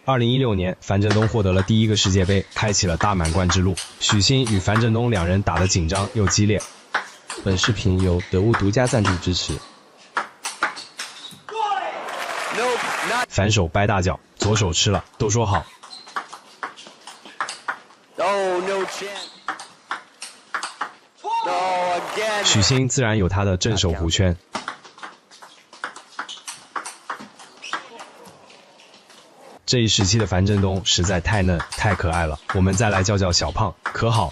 2016年，樊振东获得了第一个世界杯，开启了大满贯之路。许昕与樊振东两人打得紧张又激烈。本视频由得物独家赞助支持。反手掰大脚，左手吃了，都说好。许昕自然有他的镇守弧圈。这一时期的樊振东实在太嫩太可爱了，我们再来叫叫小胖，可好？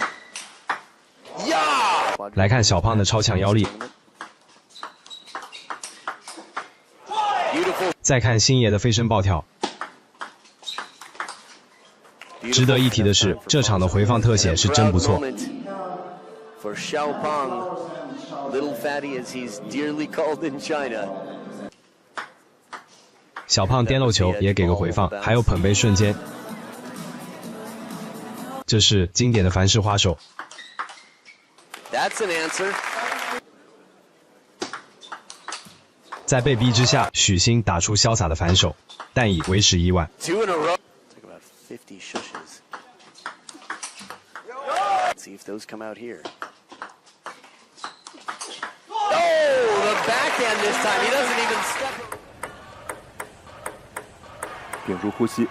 来看小胖的超强腰力。再看星爷的飞身暴跳。值得一提的是，这场的回放特写是真不错。小胖颠漏球也给个回放，还有捧杯瞬间，这是经典的樊式花手。在被逼之下，许昕打出潇洒的反手，但已为时已晚。屏住呼吸。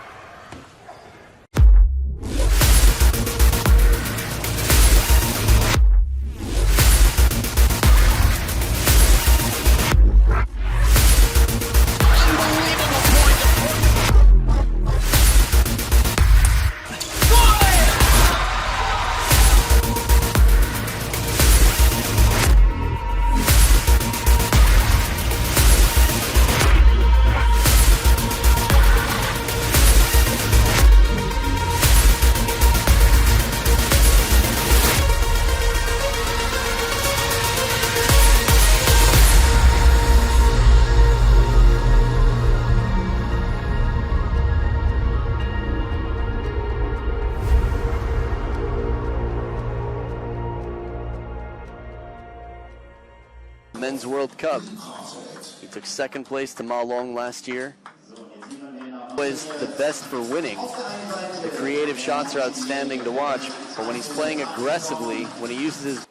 Men's World Cup. He took second place to Ma Long last year. Was the best for winning. The creative shots are outstanding to watch, but when he's playing aggressively, when he uses his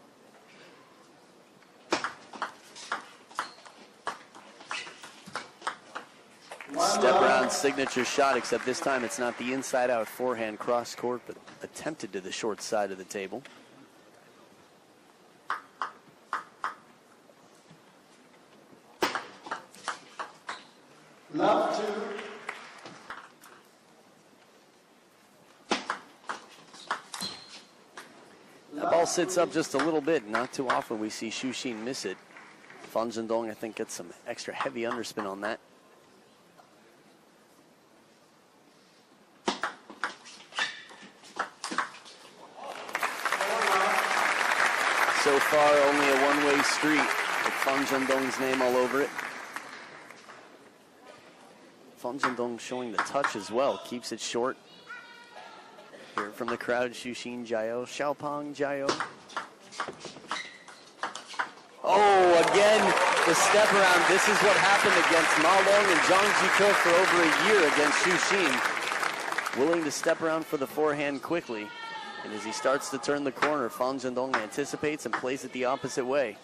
step around signature shot, except this time it's not the inside out forehand cross court, but attempted to the short side of the table. Love to. That ball sits up just a little bit. Not too often we see许昕miss it. Phan Zhendong, I think, gets some extra heavy underspin on that. So far, only a one-way street with Phan Zhendong's name all over it. Phan Zhendong showing the touch as well, keeps it short. Hear it from the crowd,许昕加油, Xiaopang 加油. Oh, again, the step around. This is what happened against Ma Long and Zhang Jiko for over a year against许昕. Willing to step around for the forehand quickly. And as he starts to turn the corner, Phan Zhendong anticipates and plays it the opposite way.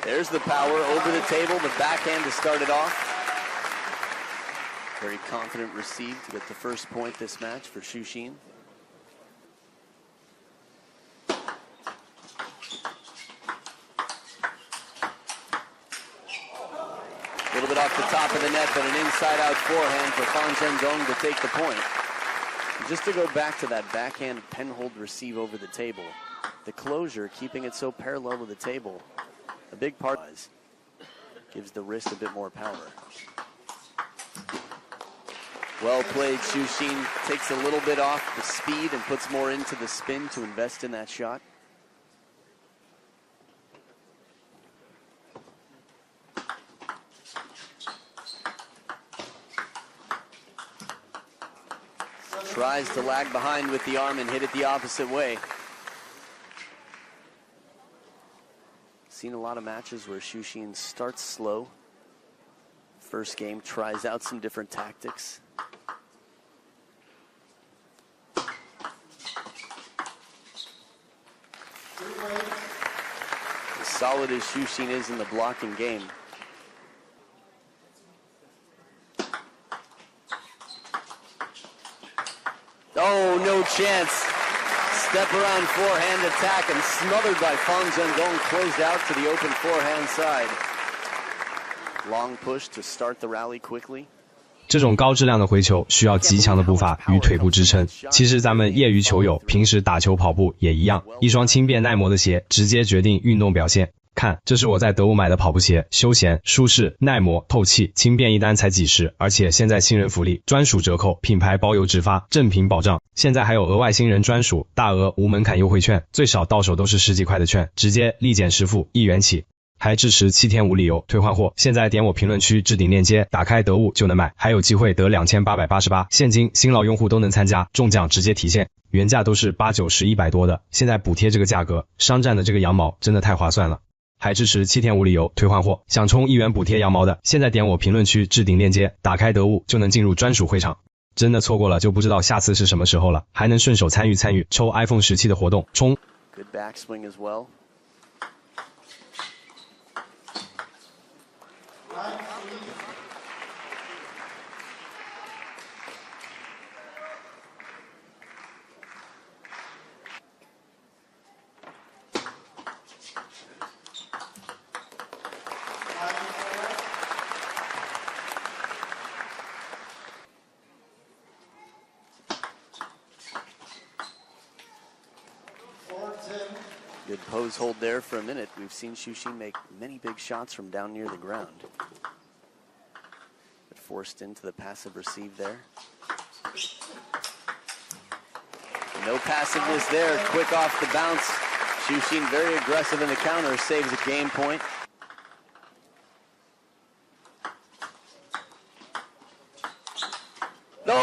There's the power over the table, the backhand to start it off. Very confident receive to get the first point this match for许昕. A little bit off the top of the net, but an inside-out forehand for Phan Zhendong to take the point. And just to go back to that backhand pen-hold receive over the table, the closure, keeping it so parallel to the table, a big part gives the wrist a bit more power. Well played,许昕takes a little bit off the speed and puts more into the spin to invest in that shot. Tries to lag behind with the arm and hit it the opposite way. Seen a lot of matches where许昕starts slow, first game, tries out some different tactics. As solid as Shushin is in the blocking game, oh, no chance. Step around forehand attack and smothered by Fang Zhendong, closed out to the open forehand side. Long push to start the rally quickly. 这种高质量的回球需要极强的步伐与腿部支撑。其实咱们业余球友平时打球跑步也一样，一双轻便耐磨的鞋直接决定运动表现。看，这是我在德物买的跑步鞋，休闲、舒适、耐磨、透气、轻便，一单才几十，而且现在新人福利，专属折扣，品牌包邮直发，正品保障。现在还有额外新人专属大额无门槛优惠券，最少到手都是10几块的券，直接立减实付，1元起。还支持7天无理由退换货，现在点我评论区置顶链接，打开得物就能买，还有机会得2888，现金新老用户都能参加，中奖直接提现，原价都是80、90、100多的，现在补贴这个价格，商战的这个羊毛真的太划算了。还支持7天无理由退换货，想冲1元补贴羊毛的，现在点我评论区置顶链接，打开得物就能进入专属会场。真的错过了就不知道下次是什么时候了，还能顺手参与抽 iPhone 17的活动，冲！ Good backswing as well. Good pose hold there for a minute. We've seen Shushin make many big shots from down near the ground. But forced into the passive receive there. No passiveness there. Quick off the bounce. Shushin very aggressive in the counter. Saves a game point. No!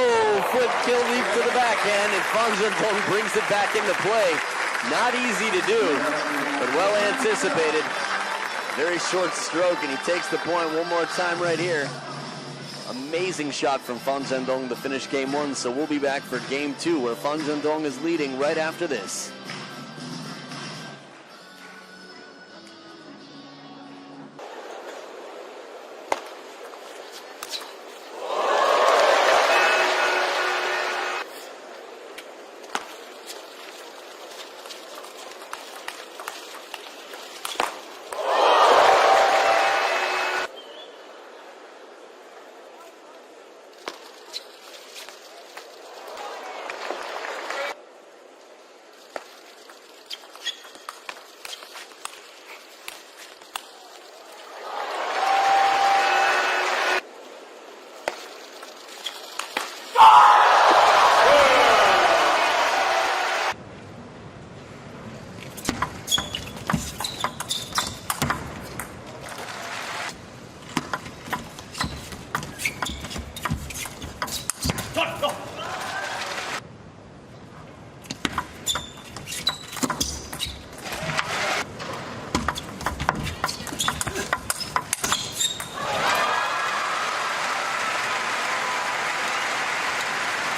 Foot kill leap to the backhand, and Fang Zhendong brings it back into play. Not easy to do, but well anticipated. Very short stroke, and he takes the point one more time right here. Amazing shot from Fang Zhendong to finish game one, so we'll be back for game two, where Fang Zhendong is leading right after this.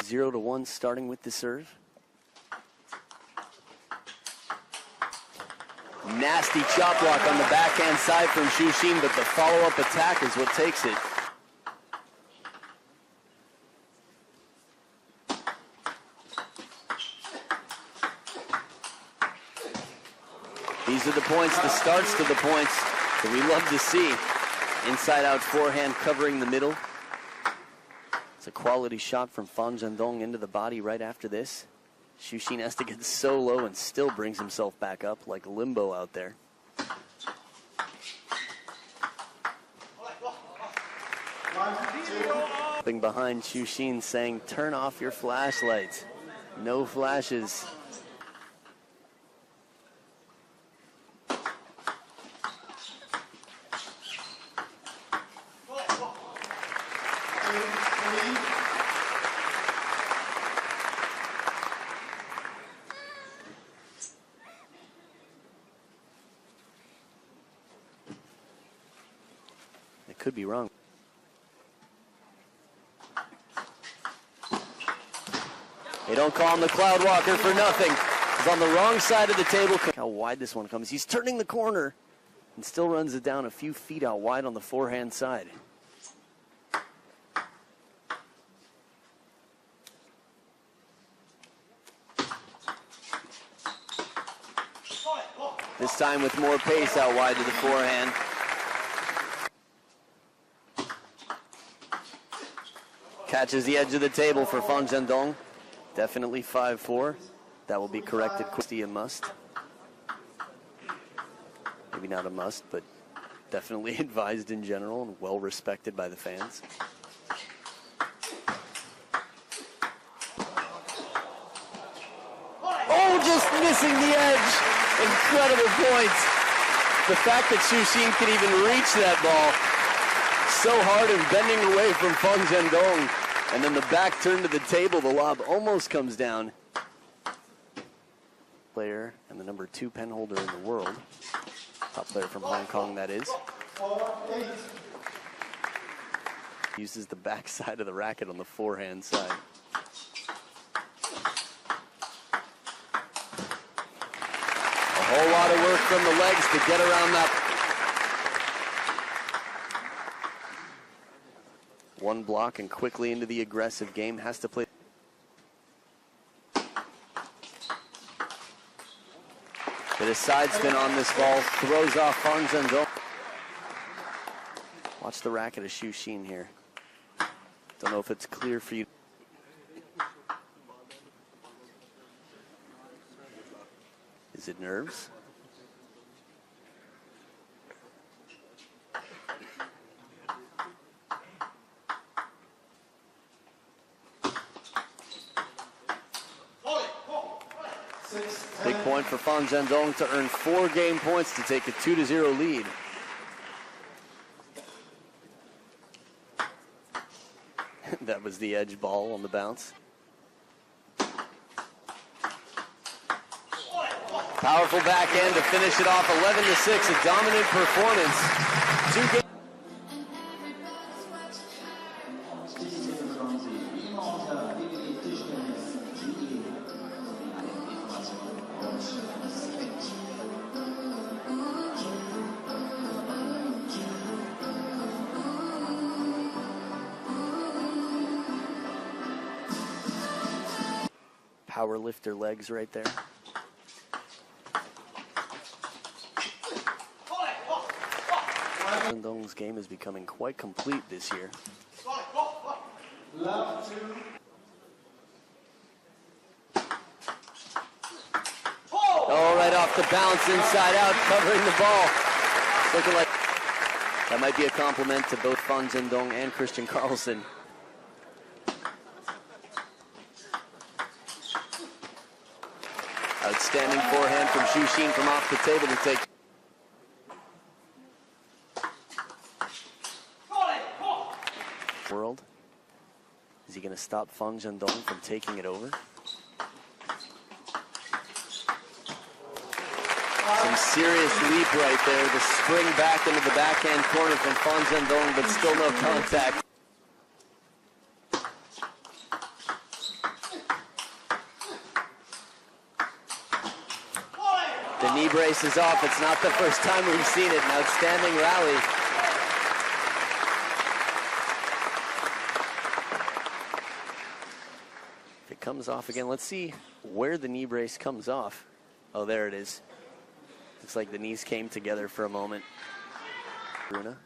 Zero to one, starting with the serve. Nasty chop block on the backhand side from Shushin, but the follow-up attack is what takes it. These are the points, the starts to the points that we love to see. Inside out forehand covering the middle. It's a quality shot from Fang Zhendong into the body right after this. Shushin has to get so low and still brings himself back up like limbo out there. Behind Shushin saying, turn off your flashlights. No flashes. I could be wrong. They don't call him the Cloud Walker for nothing. He's on the wrong side of the table. Look how wide this one comes. He's turning the corner and still runs it down a few feet out wide on the forehand side. This time with more pace out wide to the forehand. Catches the edge of the table for Fan Zhendong. Definitely 5-4. That will be corrected quickly. A must. Maybe not a must, but definitely advised in general and well respected by the fans. Oh, just missing the edge. Incredible points. The fact that Xu Xin can even reach that ball so hard and bending away from Fan Zhendong. And then the back turn to the table, the lob almost comes down. Player and the number 2 pen holder in the world. Top player from Hong Kong, that is. Uses the back side of the racket on the forehand side. A whole lot of work from the legs to get around that. One block and quickly into the aggressive game. Has to play. But a side spin on this ball throws off Fan Zhendong. Watch the racket of Xu Xin here. Don't know if it's clear for you. Is it nerves? Big point for Fan Zhendong to earn 4 game points to take a 2-0 lead. That was the edge ball on the bounce. Powerful backhand to finish it off. 11-6, a dominant performance. 2 games. Power lifter legs right there. Zhendong's game is becoming quite complete this year. Oh, right off the bounce, inside out, covering the ball. It's looking like that might be a compliment to both Fan Zhendong and Christian Carlsen. Outstanding forehand from Xu Xin from off the table to take. World. Is he going to stop Fan Zhendong from taking it over? Some serious leap right there. The spring back into the backhand corner from Fan Zhendong, but still no contact. The knee brace is off. It's not the first time we've seen it. An outstanding rally. If it comes off again, let's see where the knee brace comes off. Oh, there it is. Looks like the knees came together for a moment. Runa,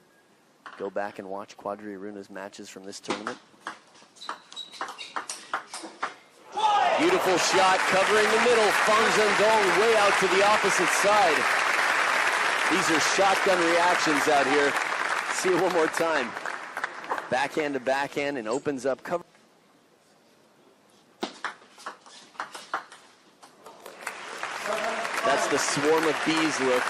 go back and watch Quadri Runa's matches from this tournament. Beautiful shot, covering the middle. Fan Zhendong way out to the opposite side. These are shotgun reactions out here. See it one more time. Backhand to backhand and opens up. Cover. That's the swarm of bees look.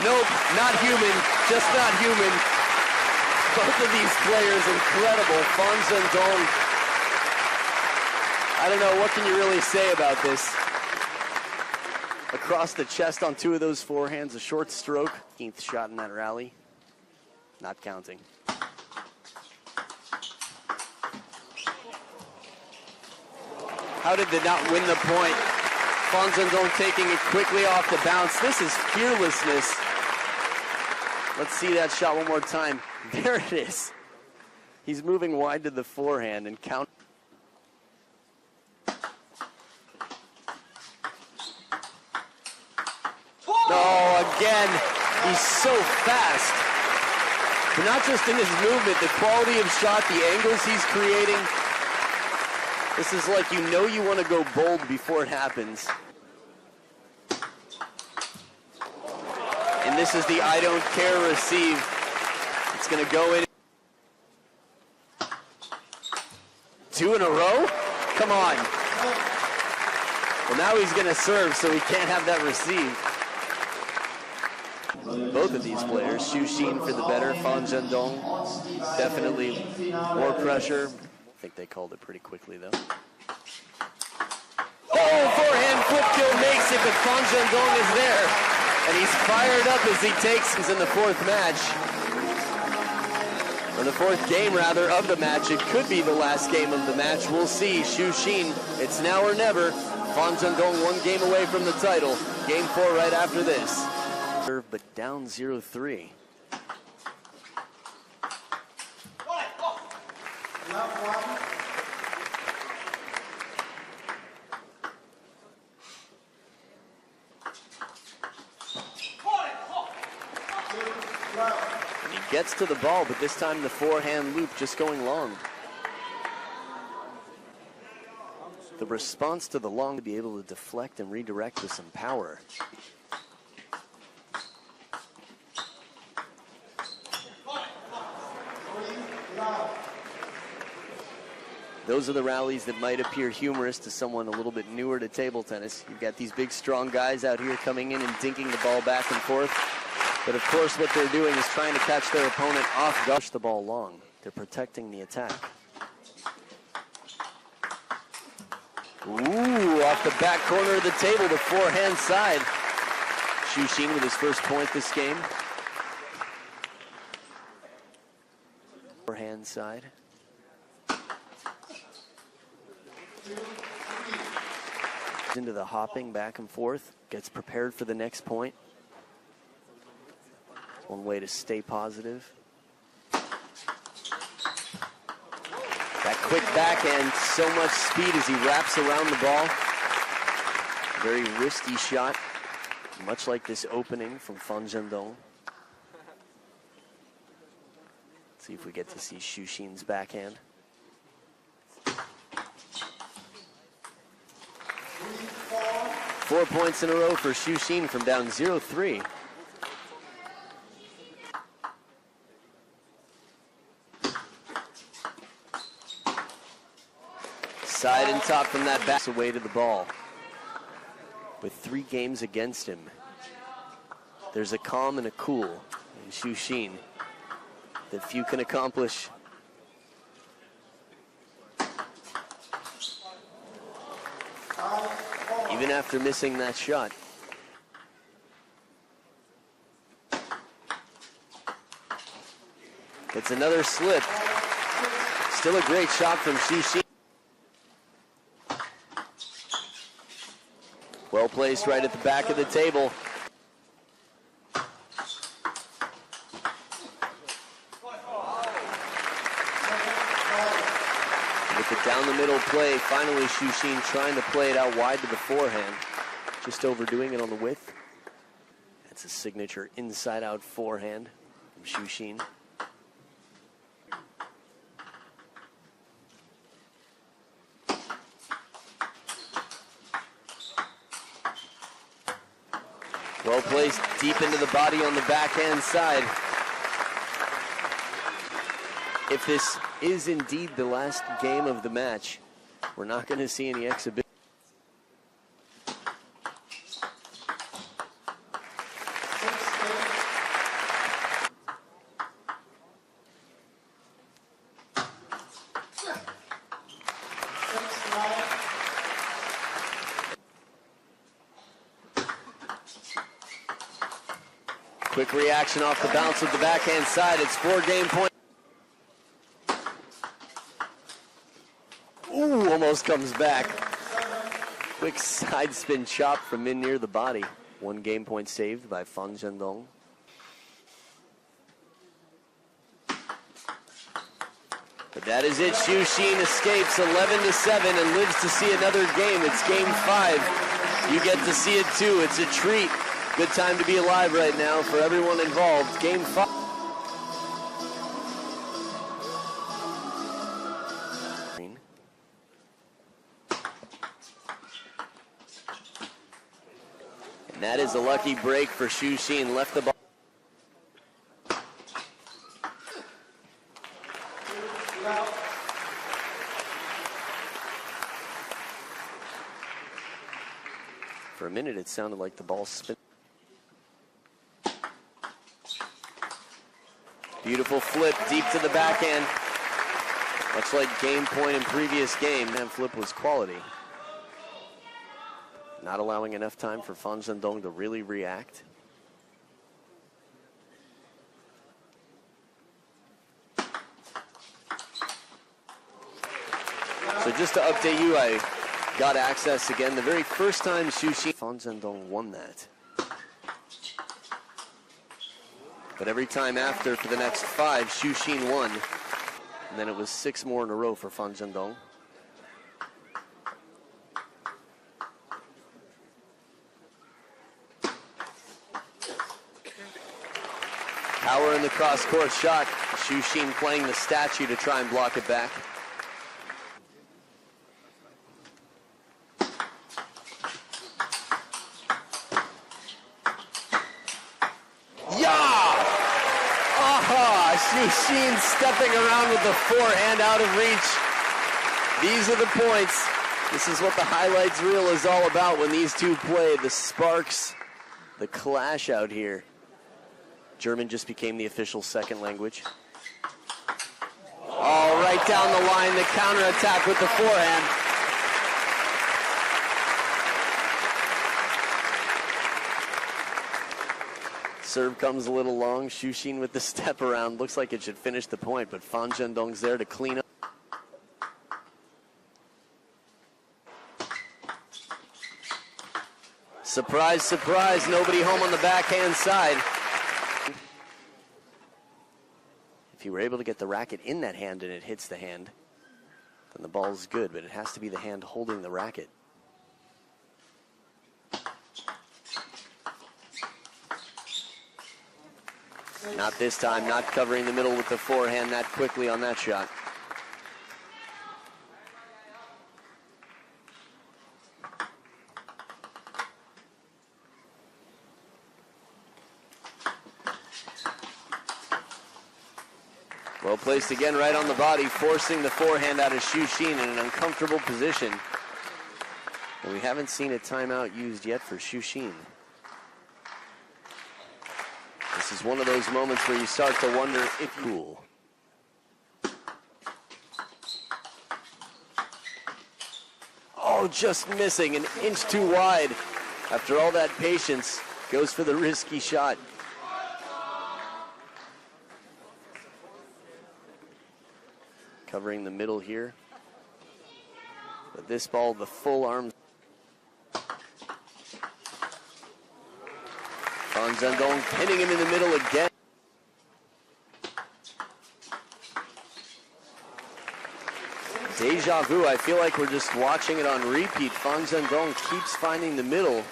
Nope, not human, just not human. Both of these players incredible. Fan Zhendong, I don't know, what can you really say about this? across the chest on 2 of those forehands. A short stroke. 15th shot in that rally. Not counting. How did they not win the point? Fan Zhendong taking it quickly off the bounce. This is fearlessness. Let's see that shot one more time. There it is. He's moving wide to the forehand and count. Oh, again, he's so fast. But not just in his movement, the quality of shot, the angles he's creating. This is like you want to go bold before it happens. And this is the I don't care receive. It's going to go in. 2 in a row? Come on. Well, now he's going to serve, so he can't have that receive. Both of these players, Xu for the better, Fan Zhendong, definitely more pressure. I think they called it pretty quickly, though. Oh, forehand flip kill makes it, but Fan Zhendong is there. And he's fired up as he takes us in the 4th match. Or the 4th game, rather, of the match. It could be the last game of the match. We'll see. Xu, it's now or never. Fan Zhendong 1 game away from the title. Game 4 right after this. But down 0-3. And he gets to the ball, but this time the forehand loop just going long. The response to the long to be able to deflect and redirect with some power. Those are the rallies that might appear humorous to someone a little bit newer to table tennis. You've got these big, strong guys out here coming in and dinking the ball back and forth. But of course, what they're doing is trying to catch their opponent off guard. Push the ball long. They're protecting the attack. Ooh, off the back corner of the table, the forehand side. Xu with his first point this game. Forehand side. Into the hopping back and forth, gets prepared for the next point. One way to stay positive. That quick backhand, so much speed as he wraps around the ball. Very wristy shot, much like this opening from Fan Zhendong. Let's see if we get to see Xu backhand. 4 points in a row for Xu from down 0-3. Side and top from that back away to the ball. With 3 games against him, there's a calm and a cool in Xu that few can accomplish. Even after missing that shot. It's another slip. Still a great shot from Xu. Well placed right at the back of the table. With the down the middle play, finally Xu trying to play it out wide to the forehand. Just overdoing it on the width. That's a signature inside out forehand from Xu. Well placed deep into the body on the backhand side. If this is indeed the last game of the match, we're not going to see any exhibition. Quick reaction off the bounce with the backhand side. It's 4-game point. Ooh, almost comes back. Quick side spin chop from in near the body. 1-game point saved by Fan Zhendong. But that is it. Xu Xin escapes 11-7 and lives to see another game. It's game 5. You get to see it too. It's a treat. Good time to be alive right now for everyone involved. Game 5. And that is a lucky break for Xu Xin. Left the ball. For a minute, it sounded like the ball spin. Beautiful flip deep to the backhand. Much like game point in previous game, that flip was quality. Not allowing enough time for Fan Zhendong to really react. So just to update you, I got access again. The very first time Xu Xin, Fan Zhendong won that. But every time after, for the next 5, Xu Xin won. And then it was 6 more in a row for Fan Zhendong. Power in the cross-court shot. Xu Xin playing the statue to try and block it back. Xu Xin stepping around with the forehand out of reach. These are the points. This is what the highlights reel is all about when these two play. The sparks, the clash out here. German just became the official second language. Oh, right down the line, the counterattack with the forehand. Serve comes a little long. Xu Xin with the step around. Looks like it should finish the point, but Fan Zhendong's there to clean up. Surprise, surprise, nobody home on the backhand side. If you were able to get the racket in that hand and it hits the hand, then the ball's good, but it has to be the hand holding the racket. Not this time, not covering the middle with the forehand that quickly on that shot. Well placed again right on the body, forcing the forehand out of Xu Xin in an uncomfortable position. And we haven't seen a timeout used yet for Xu Xin. This is one of those moments where you start to wonder if cool. Oh, just missing, an inch too wide. After all that patience, goes for the risky shot. Covering the middle here. But this ball, the full arm. Fan Zhendong pinning him in the middle again. Deja vu, I feel like we're just watching it on repeat. Fan Zhendong keeps finding the middle.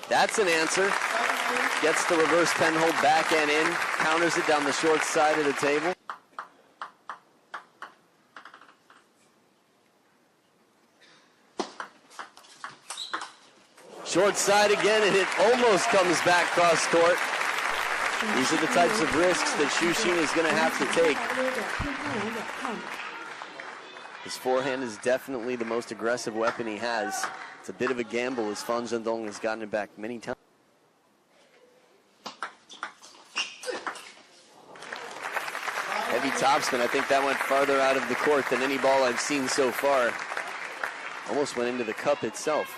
That's an answer. Gets the reverse penhold backhand in, counters it down the short side of the table. Short side again, and it almost comes back cross court. These are the types of risks that Xu Xin is going to have to take. His forehand is definitely the most aggressive weapon he has. It's a bit of a gamble as Fan Zhendong has gotten it back many times. Heavy topspin. I think that went farther out of the court than any ball I've seen so far. Almost went into the cup itself.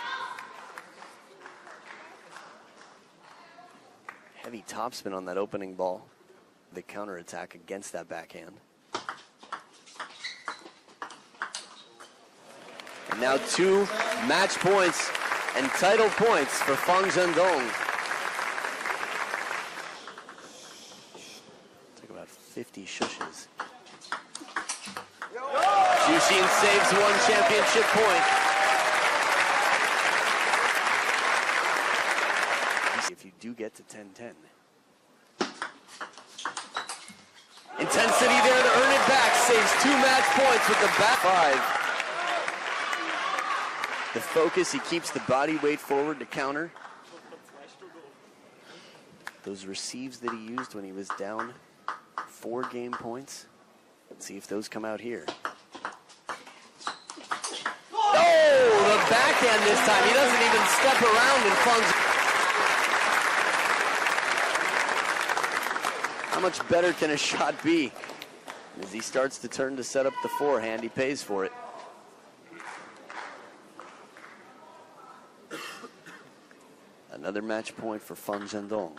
Heavy topspin on that opening ball. The counterattack against that backhand. And now 2 match points and title points for Fang Zhendong. Took about 50 shushes. Yushin saves 1 championship point. If you do get to 10-10. Intensity there to earn it back. Saves 2 match points with the back 5. The focus, he keeps the body weight forward to counter. Those receives that he used when he was down 4 game points. Let's see if those come out here. Oh, the backhand this time. He doesn't even step around and plunge. How much better can a shot be? As he starts to turn to set up the forehand, he pays for it. Another match point for Fang Zhendong.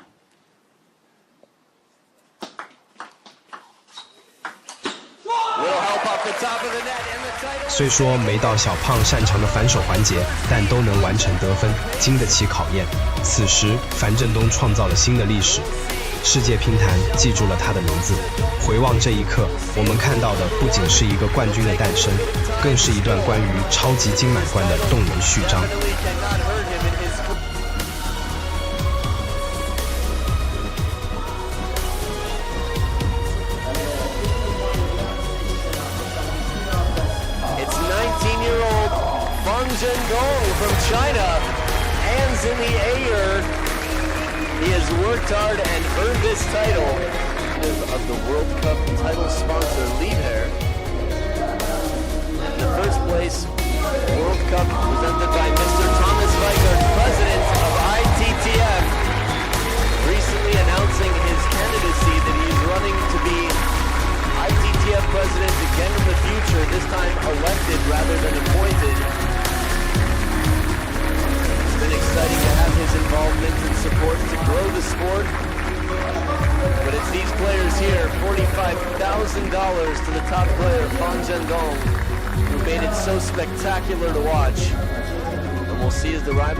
Little help off the top of the net and the title. 虽说没到小胖擅长的反手环节，但都能完成得分，经得起考验。此时，樊振东创造了新的历史，世界乒坛记住了他的名字。回望这一刻，我们看到的不仅是一个冠军的诞生，更是一段关于超级金满贯的动人序章。Fang Zhendong from China, hands in the air. He has worked hard and earned this title of the World Cup title sponsor, Liebherr. In the first place, World Cup presented by Mr. Thomas Weigert, president of ITTF, recently announcing his candidacy that he's running to be ITTF president again in the future, this time elected rather than appointed. It's been exciting to have his involvement and support to grow the sport. But it's these players here, $45,000 to the top player, Fang Zhendong, who made it so spectacular to watch. And we'll see as the rival